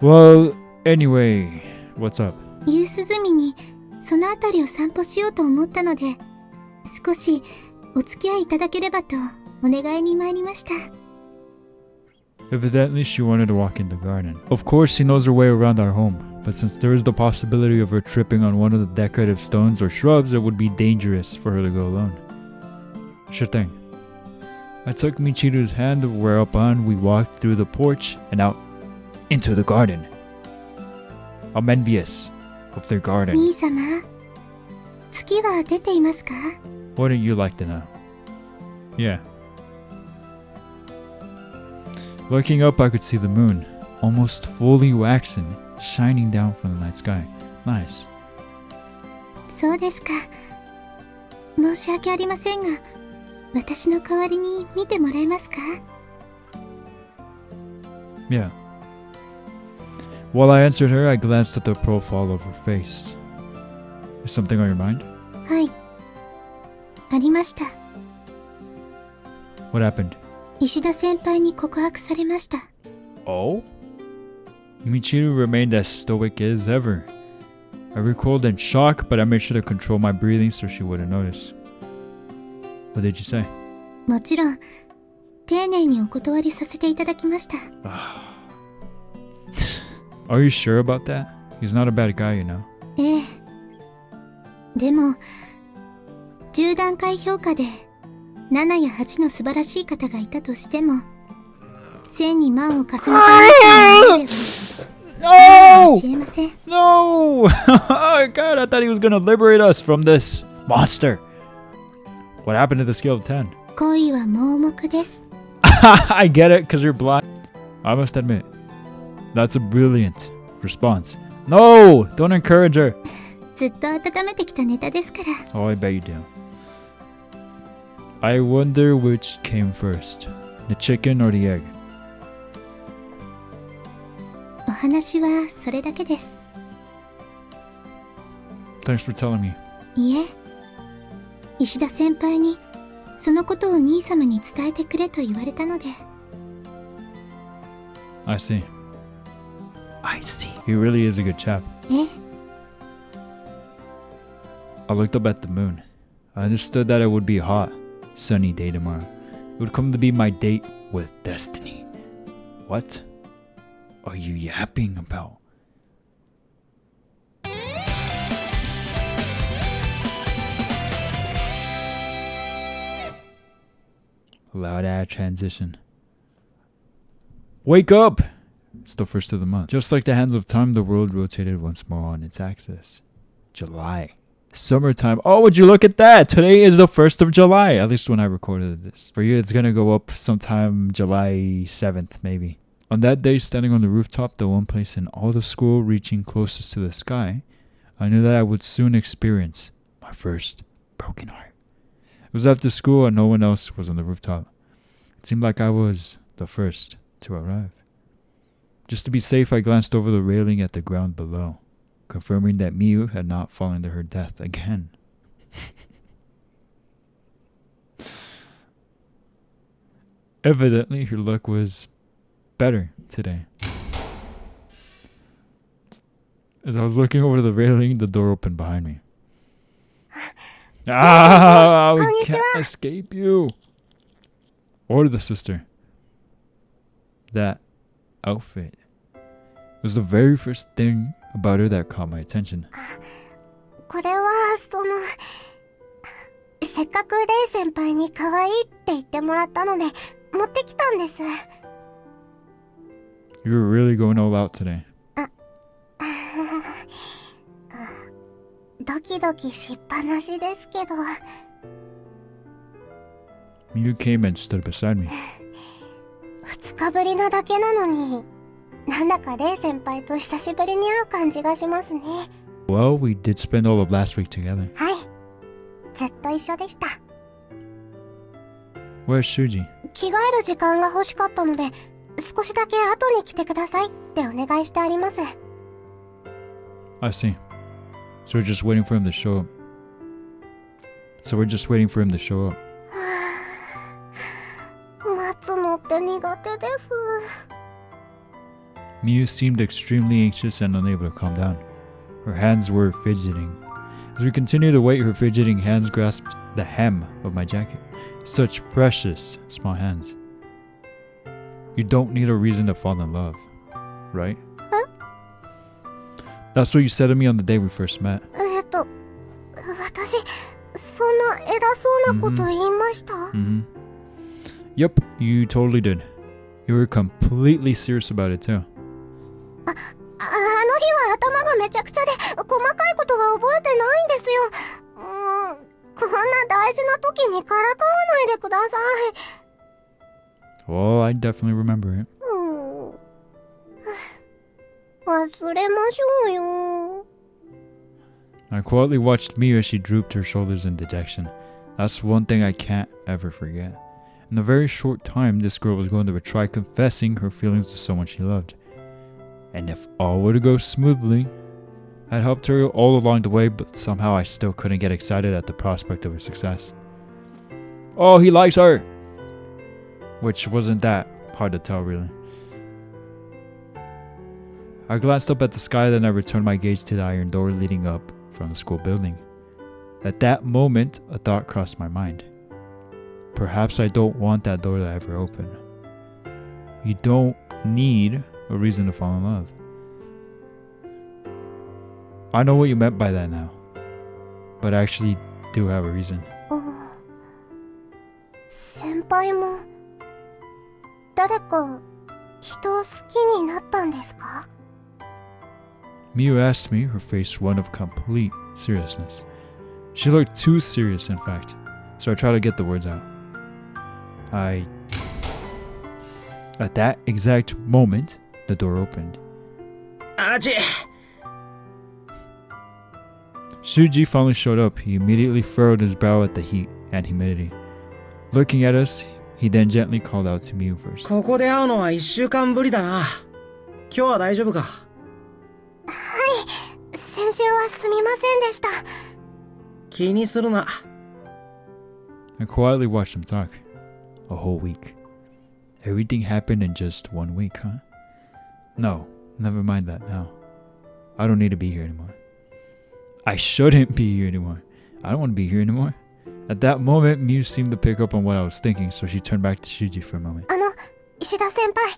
Well, anyway, what's up? 夕涼みにその辺りを散歩しようと思ったので、少しお付き合いいただければとお願いに参りました。 Evidently, she wanted to walk in the garden. Of course, she knows her way around our home, but since there is the possibility of her tripping on one of the decorative stones or shrubs, it would be dangerous for her to go alone. Sure thing. I took Michiru's hand, whereupon we walked through the porch and out into the garden. I'm envious of their garden. 兄様、月は出ていますか？ Wouldn't you like to know? Yeah. Looking up, I could see the moon, almost fully waxen, shining down from the night sky. Nice. そうですか。申し訳ありませんが、私の代わりに見てもらえますか？ Yeah. While I answered her, I glanced at the profile of her face. Is something on your mind? はい。ありました。 What happened? 石田先輩に告白されました。 Oh? Michiru remained as stoic as ever. I recoiled in shock, but I made sure to control my breathing so she wouldn't notice. What did you say? もちろん、丁寧にお断りさせていただきました。Are you sure about that? He's not a bad guy, you know. ええ。でも、10段階評価で7や8の素晴らしい方がいたとしても、1000に万を重ねているのでは教えません。No! Oh God, I thought he was gonna liberate us from this monster. What happened to the scale of 10? 恋は盲目です。I get it, because you're blind. I must admit, that's a brilliant response. No! Don't encourage her. ずっと温めてきたネタですから。 Oh, I bet you do. I wonder which came first, the chicken or the egg. お話はそれだけです。 Thanks for telling me. いえ、石田先輩にそのことを兄様に伝えてくれと言われたので。 I see. I see. He really is a good chap. え、 I looked up at the moon. I understood that it would be a hot, sunny day tomorrow. It would come to be my date with destiny. What are you yapping about? Loud ass transition. Wake up! It's the first of the month. Just like the hands of time, the world rotated once more on its axis. July. Summertime. Oh, would you look at that? Today is the 1st of July. At least when I recorded this. For you, it's gonna go up sometime July 7th, maybe. On that day, standing on the rooftop, the one place in all the school reaching closest to the sky, I knew that I would soon experience my first broken heart. It was after school and no one else was on the rooftop. It seemed like I was the first to arrive. Just to be safe, I glanced over the railing at the ground below, confirming that Miyu had not fallen to her death again. Evidently, her luck was better today. As I was looking over the railing, the door opened behind me. Ah, we can't escape you. Or the sister. That outfit was the very first thing about her that caught my attention. これはせっかくレイ先輩に可愛いって言ってもらったので持ってきたんです。 You were really going all out today. ドキドキしっぱなしですけど。 Miyu came and stood beside me. 2日ぶりなだけなのに、なんだかレイ先輩と久しぶりに会う感じがしますね。 Well, we did spend all of last week together. はい、ずっと一緒でした。 Where's Shuji? 着替える時間が欲しかったので、少しだけ後に来てくださいってお願いしてあります。 I see. So we're just waiting for him to show up. 待つのって苦手です。 Miyu seemed extremely anxious and unable to calm down. Her hands were fidgeting. As we continued to wait, her fidgeting hands grasped the hem of my jacket. Such precious, small hands. You don't need a reason to fall in love, right? Huh? That's what you said to me on the day we first met. 私、そんな偉そうなこと言いました？ Yep, you totally did. You were completely serious about it too. あの日は頭がめちゃくちゃで細かいことは覚えてないんですよ。こんな大事な時にからかわないでください。Oh, I definitely remember it. 忘れましょうよ。I quietly watched Miu as she drooped her shoulders in dejection. That's one thing I can't ever forget. In a very short time, this girl was going to try confessing her feelings to someone she loved. And if all were to go smoothly, I'd helped her all along the way, but somehow I still couldn't get excited at the prospect of her success. Oh, he likes her! Which wasn't that hard to tell, really. I glanced up at the sky, then I returned my gaze to the iron door leading up from the school building. At that moment, a thought crossed my mind. Perhaps I don't want that door to ever open. You don't need a reason to fall in love. I know what you meant by that now, but I actually do have a reason. 先輩も誰か人を好きになったんですか？ Miu asked me, her face one of complete seriousness. She looked too serious, in fact, so I tried to get the words out. At that exact moment, the door opened. あち。Shuji finally showed up. He immediately furrowed his brow at the heat and humidity. Looking at us, he then gently called out to Miu first. ここで会うのは1週間ぶりだな。今日は大丈夫か？先週はすみませんでした。気にするな。I quietly watched him talk. A whole week. Everything happened in just 1 week, huh? No, never mind that now. I don't need to be here anymore. I shouldn't be here anymore. I don't want to be here anymore. At that moment, Miu seemed to pick up on what I was thinking, so she turned back to Shuji for a moment. 石田先輩、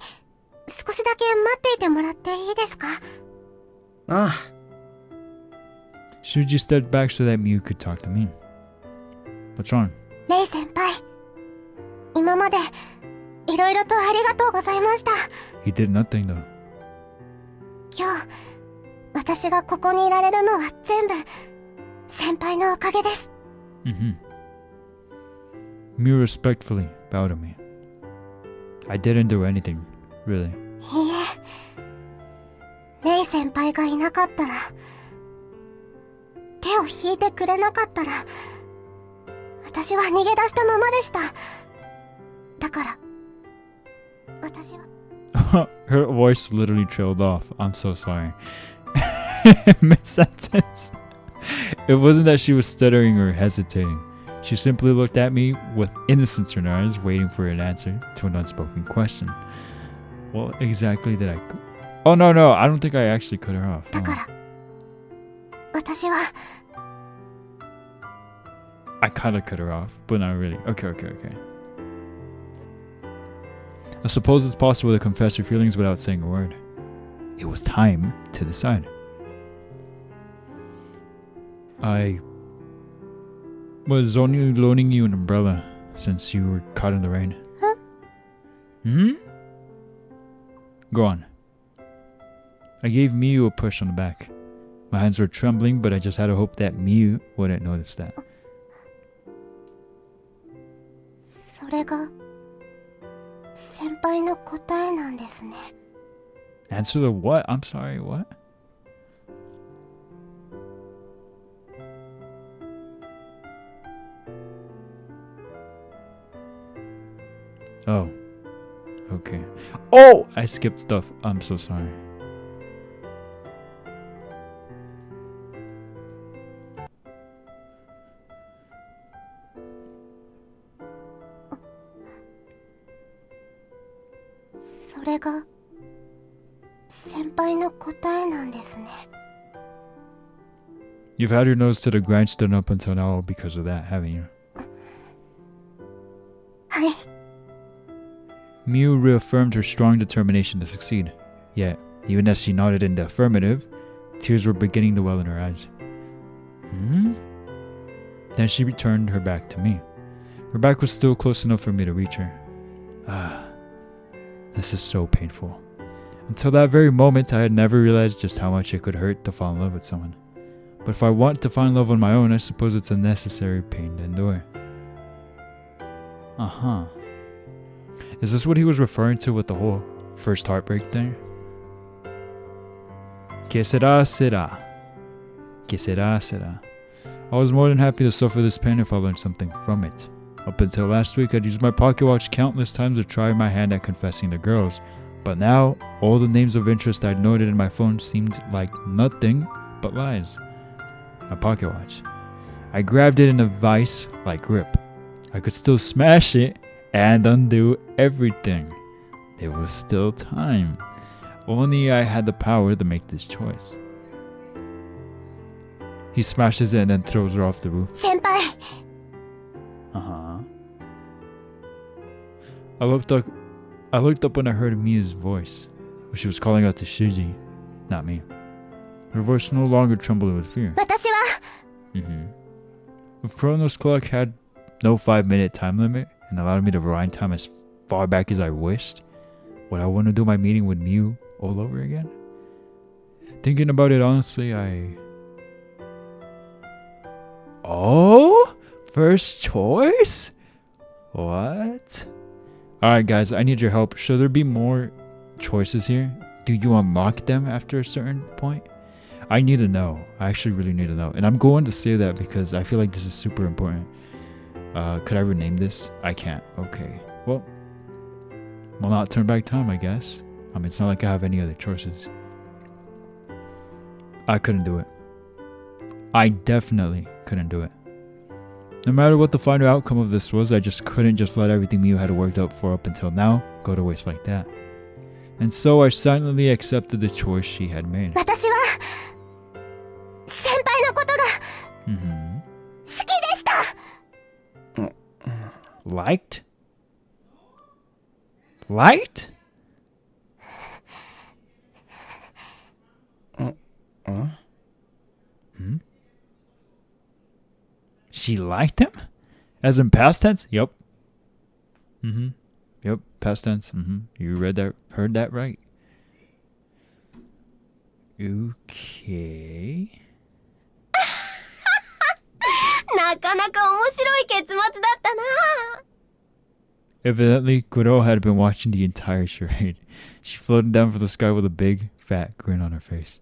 少しだけ待っていてもらっていいですか？ああ。Shuji stepped back so that Miu could talk to me. What's wrong? レイ先輩、今までいろいろとありがとうございました。 He did nothing though. 今日、私がここにいられるのは全部先輩のおかげです。Miu respectfully bowed to me. I didn't do anything, really. いいえ、レイ先輩がいなかったら、手を引いてくれなかったら、私は逃げ出したままでした。だから、私は。Her voice literally trailed off. I'm so sorry. Mid-sentence. It wasn't that she was stuttering or hesitating. She simply looked at me with innocence in her eyes, waiting for an answer to an unspoken question. What exactly did I... Oh, no, I don't think I actually cut her off. だから、私は。I kind of cut her off, but not really. Okay. I suppose it's possible to confess your feelings without saying a word. It was time to decide. I was only loaning you an umbrella since you were caught in the rain. Huh? Go on. I gave Miu a push on the back. My hands were trembling, but I just had to hope that Miu wouldn't notice that. それが先輩の答えなんですね。 Answer the what? I'm sorry, what? Oh. Okay. Oh! I skipped stuff. I'm so sorry. .それが先輩の答えなんですね。You've had your nose to the grindstone up until now because of that, haven't you? はい。 Miu reaffirmed her strong determination to succeed. Yet, even as she nodded in the affirmative, tears were beginning to well in her eyes. Then she returned her back to me. Her back was still close enough for me to reach her. This is so painful. Until that very moment, I had never realized just how much it could hurt to fall in love with someone. But if I want to find love on my own, I suppose it's a necessary pain to endure. Is this what he was referring to with the whole first heartbreak thing? Que sera, sera. Que sera, sera. I was more than happy to suffer this pain if I learned something from it. Up until last week, I'd used my pocket watch countless times to try my hand at confessing to girls. But now, all the names of interest I'd noted in my phone seemed like nothing but lies. My pocket watch. I grabbed it in a vice-like grip. I could still smash it and undo everything. There was still time. Only I had the power to make this choice. He smashes it and then throws her off the roof. 先輩。I looked up when I heard Mia's voice. She was calling out to Shuji, not me. Her voice no longer trembled with fear. 私は。 If Chronos Clock had no 5-minute time limit and allowed me to rewind time as far back as I wished, would I want to do my meeting with Miu all over again? Thinking about it honestly, first choice? What? Alright guys, I need your help. Should there be more choices here? Do you unlock them after a certain point? I need to know. I actually really need to know. And I'm going to say that because I feel like this is super important. Could I rename this? I can't. Okay. Well, not turn back time, I guess. I mean, it's not like I have any other choices. I couldn't do it. I definitely couldn't do it. No matter what the final outcome of this was, I just couldn't just let everything Miu had worked out for up until now go to waste like that. And so I silently accepted the choice she had made. 私は。先輩のことが。好きでした。Liked? Liked? She liked him? As in past tense? Yep. Yep, past tense. You heard that right. Okay. なかなか面白い結末だったな。 Evidently, Kuro had been watching the entire charade. She floated down from the sky with a big, fat grin on her face.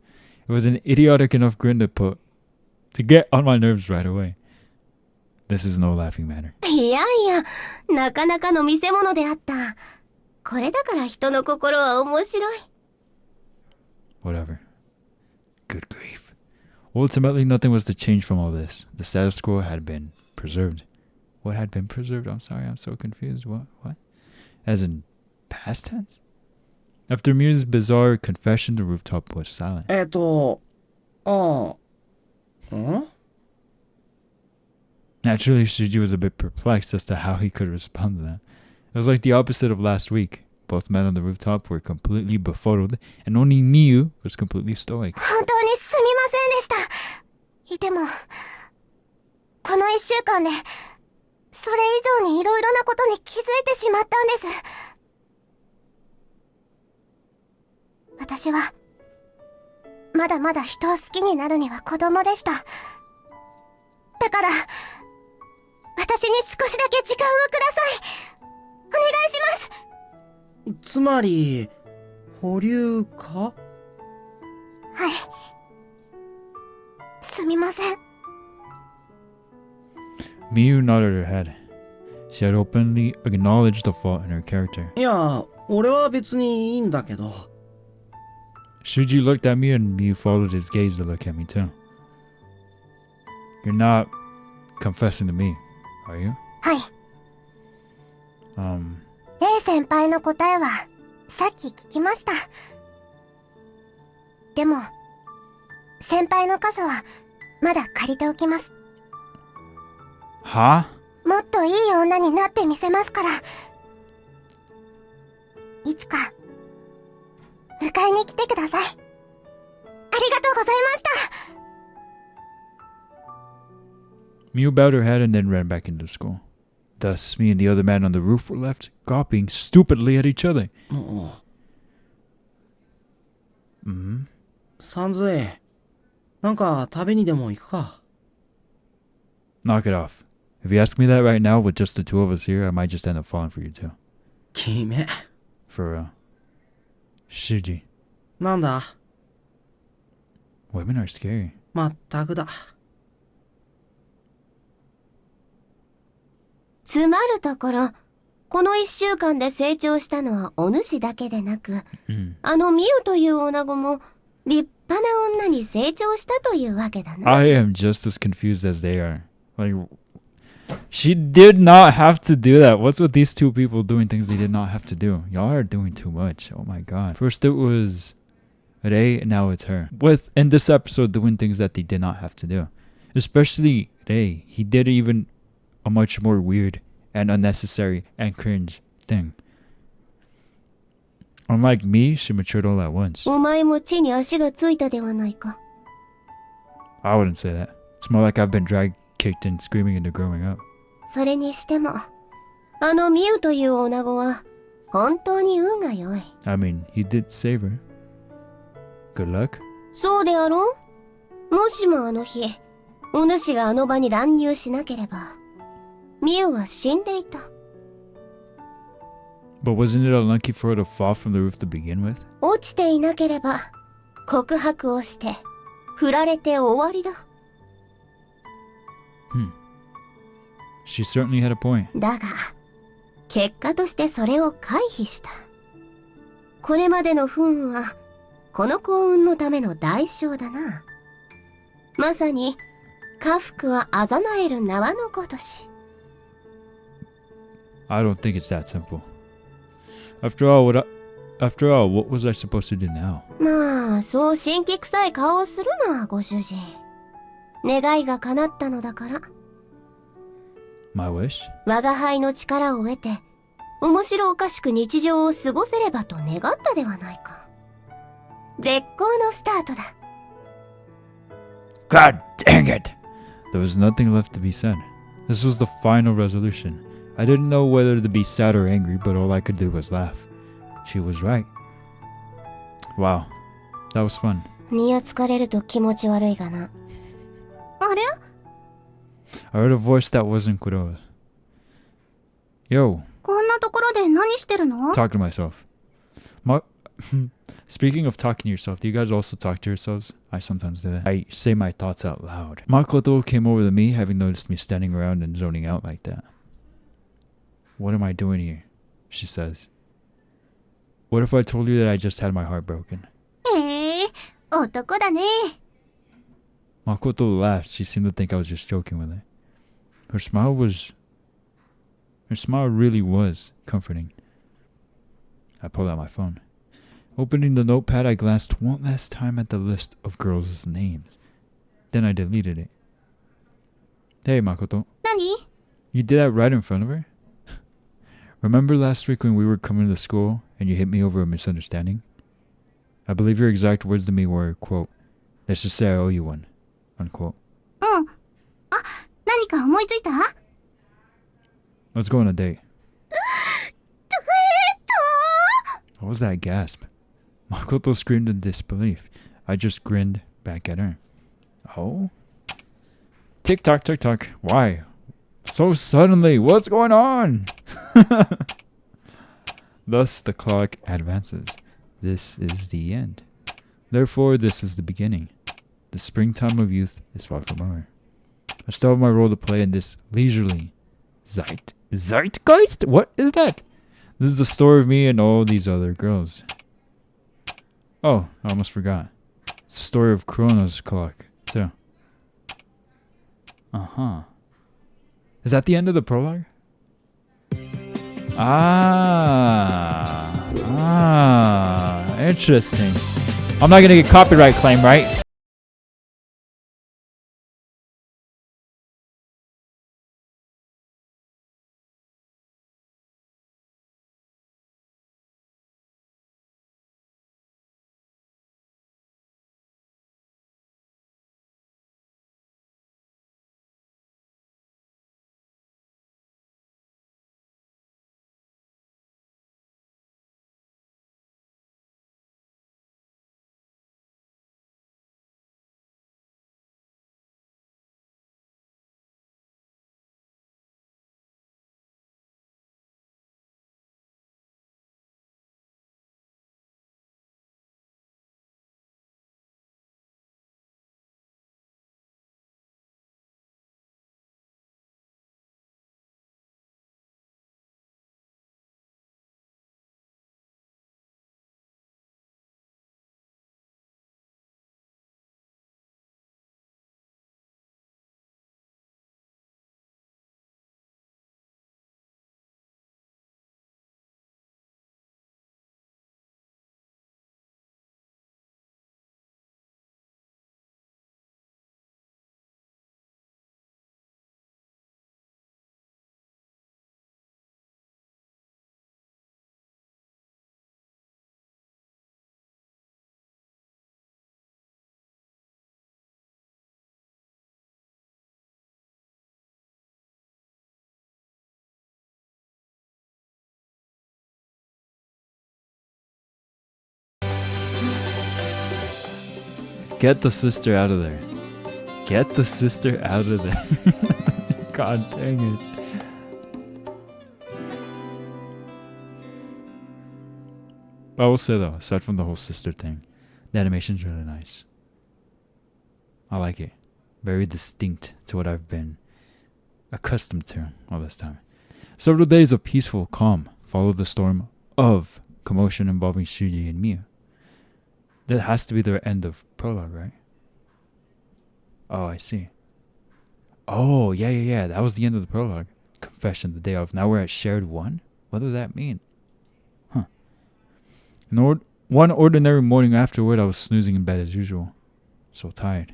It was an idiotic enough grin to get on my nerves right away. This is no laughing matter. いやいや、なかなかの見せ物であった。これだから人の心は面白い。Whatever. Good grief. Ultimately, nothing was to change from all this. The status quo had been preserved. What had been preserved? I'm sorry, I'm so confused. What? As in past tense? After Miu's bizarre confession, the rooftop was silent. Naturally, Shuji was a bit perplexed as to how he could respond to that. It was like the opposite of last week. Both men on the rooftop were completely befuddled, and only Miu was completely stoic. 本当にすみませんでした。でも、この1週間で、それ以上にいろいろなことに気づいてしまったんです。私は、まだまだ人を好きになるには子供でした。だから、私に少しだけ時間をください。お願いします。つまり、保留か？はい。すみません。Miu nodded her head. She had openly acknowledged the fault in her character. いや、俺は別にいいんだけど。Shuji looked at me and Miu followed his gaze to look at me too. You're not confessing to me, are you? はい。A 先輩の答えはさっき聞きました。でも先輩の傘はまだ借りておきます。Huh? もっといい女になってみせますから。いつか、迎えに来てください。ありがとうございました。Miu bowed her head and then ran back into school. Thus, me and the other man on the roof were left gawping stupidly at each other. さんずえ、なんか食べにでも行くか。Knock it off. If you ask me that right now with just the two of us here, I might just end up falling for you too. 君、 For real. Shuji. なんだ。 Women are scary. まったくだ。つまるところ、この1週間で成長したのはお主だけでなく、あのミウという女子も立派な女に成長したというわけだな。I am just as confused as they are. Like, she did not have to do that. What's with these two people doing things they did not have to do? Y'all are doing too much. Oh my god. First it was Rei, and now it's her. With, in this episode, doing things that they did not have to do. Especially Rei. He did even a much more weird and unnecessary and cringe thing. Unlike me, she matured all at once. お前も地に足がついたではないか。I wouldn't say that. It's more like I've been dragged, kicked, and screaming into growing up. それにしても、あのミウという女子は本当に運が良い。I mean, he did save her. Good luck. そうであろう？もしもあの日、お主があの場に乱入しなければ、ミウは死んでいた。But wasn't it unlucky for her to fall from the roof to begin with? 落ちていなければ、告白をして、振られて終わりだ。She certainly had a point. だが、結果としてそれを回避した。これまでの不運は、この幸運のための代償だな。まさに、家福はあざなえる縄のごとし。I don't think it's that simple. After all, what was I supposed to do now? まあ、そう神気臭い顔をするな、ご主人。願いが叶ったのだから。My wish? 我が輩の力を得て、面白おかしく日常を過ごせればと願ったではないか。絶好のスタートだ。God dang it! There was nothing left to be said. This was the final resolution. I didn't know whether to be sad or angry, but all I could do was laugh. She was right. Wow. That was fun. にやつかれると気持ち悪いがな。あれ？ I heard a voice that wasn't Kuro's. Yo. こんなところで何してるの？ Talking to myself. Speaking of talking to yourself, do you guys also talk to yourselves? I sometimes do that. I say my thoughts out loud. Makoto came over to me, having noticed me standing around and zoning out like that. What am I doing here? She says. What if I told you that I just had my heart broken? へえ、男だね。Makoto laughed. She seemed to think I was just joking with her. Her smile really was comforting. I pulled out my phone. Opening the notepad, I glanced one last time at the list of girls' names. Then I deleted it. Hey, Makoto. 何？ You did that right in front of her? Remember last week when we were coming to school and you hit me over a misunderstanding? I believe your exact words to me were, quote, let's just say I owe you one, unquote. うん。あ、何か思いついた？ Let's go on a date. What was that gasp? Makoto screamed in disbelief. I just grinned back at her. Oh? Tick tock, tick tock. Why? So suddenly, what's going on? Thus the clock advances. This is the end. Therefore, this is the beginning. The springtime of youth is far from over. I still have my role to play in this leisurely zeitgeist? What is that? This is the story of me and all these other girls. Oh, I almost forgot. It's the story of Chrono's clock, too. Uh-huh. Is that the end of the prologue? Interesting. I'm not gonna get copyright claim, right? Get the sister out of there. Get the sister out of there. God dang it. But I will say though, aside from the whole sister thing, the animation's really nice. I like it. Very distinct to what I've been accustomed to all this time. Several days of peaceful calm followed the storm of commotion involving Shuji and Mia. That has to be the end of prologue, right? Oh, I see. Oh, yeah. That was the end of the prologue. Confession the day of. Now we're at shared one? What does that mean? Huh. One ordinary morning afterward, I was snoozing in bed as usual. So tired.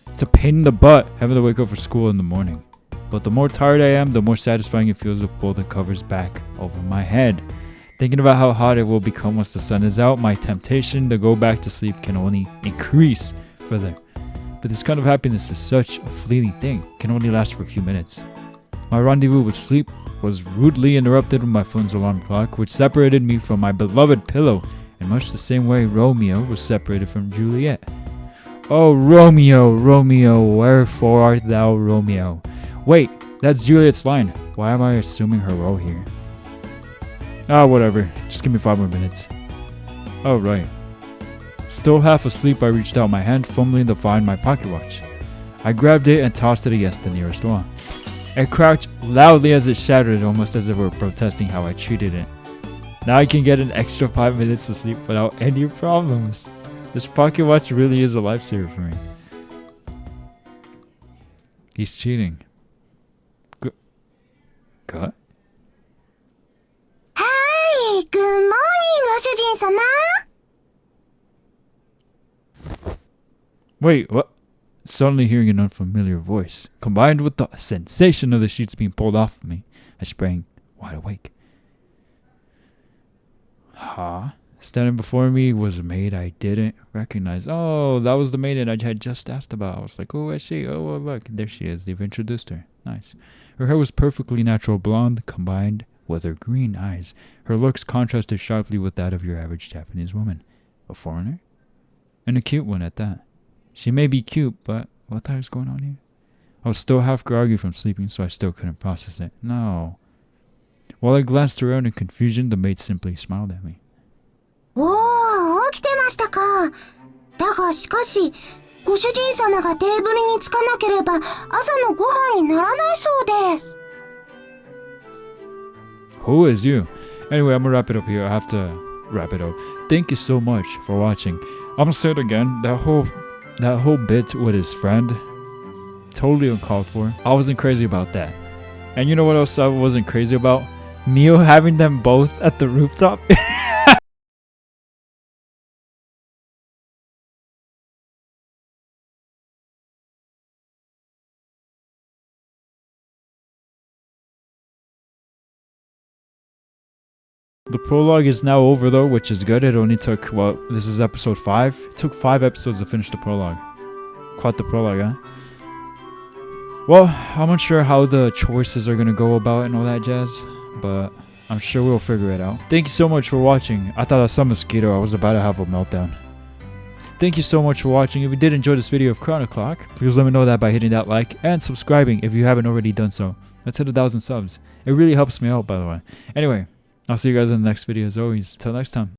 It's a pain in the butt having to wake up for school in the morning. But the more tired I am, the more satisfying it feels to pull the covers back over my head. Thinking about how hot it will become once the sun is out, my temptation to go back to sleep can only increase further. But this kind of happiness is such a fleeting thing, can only last for a few minutes. My rendezvous with sleep was rudely interrupted with my phone's alarm clock, which separated me from my beloved pillow in much the same way Romeo was separated from Juliet. Oh, Romeo, Romeo, wherefore art thou Romeo? Wait, that's Juliet's line. Why am I assuming her role here? Ah, whatever. Just give me 5 more minutes. Oh, right. Still half asleep, I reached out my hand, fumbling to find my pocket watch. I grabbed it and tossed it against the nearest wall. It cracked loudly as it shattered, almost as if it were protesting how I treated it. Now I can get an extra 5 minutes of sleep without any problems. This pocket watch really is a lifesaver for me. He's cheating. What? Hi, good morning, ご主人様. Wait, what? Suddenly hearing an unfamiliar voice, combined with the sensation of the sheets being pulled off of me, I sprang wide awake. Huh? Standing before me was a maid I didn't recognize. Oh, that was the maiden I had just asked about. I was like, oh, I see. Oh, well, look, there she is. They've introduced her. Nice. Her hair was perfectly natural blonde, combined with her green eyes. Her looks contrasted sharply with that of your average Japanese woman. A foreigner? And a cute one at that. She may be cute, but what the hell is going on here? I was still half groggy from sleeping, so I still couldn't process it. No. While I glanced around in confusion, the maid simply smiled at me. おー、起きてましたか。だがしかし、ご主人様がテーブルに着かなければ、朝のご飯にならないそうです。Who is you? Anyway, I'm gonna wrap it up here. I have to wrap it up. Thank you so much for watching. I'm gonna say it again. That whole bit with his friend, totally uncalled for. I wasn't crazy about that. And you know what else I wasn't crazy about? Mio having them both at the rooftop. The prologue is now over though, which is good. It only took, well, this is episode 5. It took 5 episodes to finish the prologue. Quite the prologue, huh? Well, I'm unsure how the choices are gonna go about and all that jazz, but I'm sure we'll figure it out. Thank you so much for watching. I thought I saw a mosquito. I was about to have a meltdown. Thank you so much for watching. If you did enjoy this video of Chronoclock, please let me know that by hitting that like and subscribing if you haven't already done so. Let's hit 1,000 subs. It really helps me out, by the way. Anyway, I'll see you guys in the next video as always. Till next time.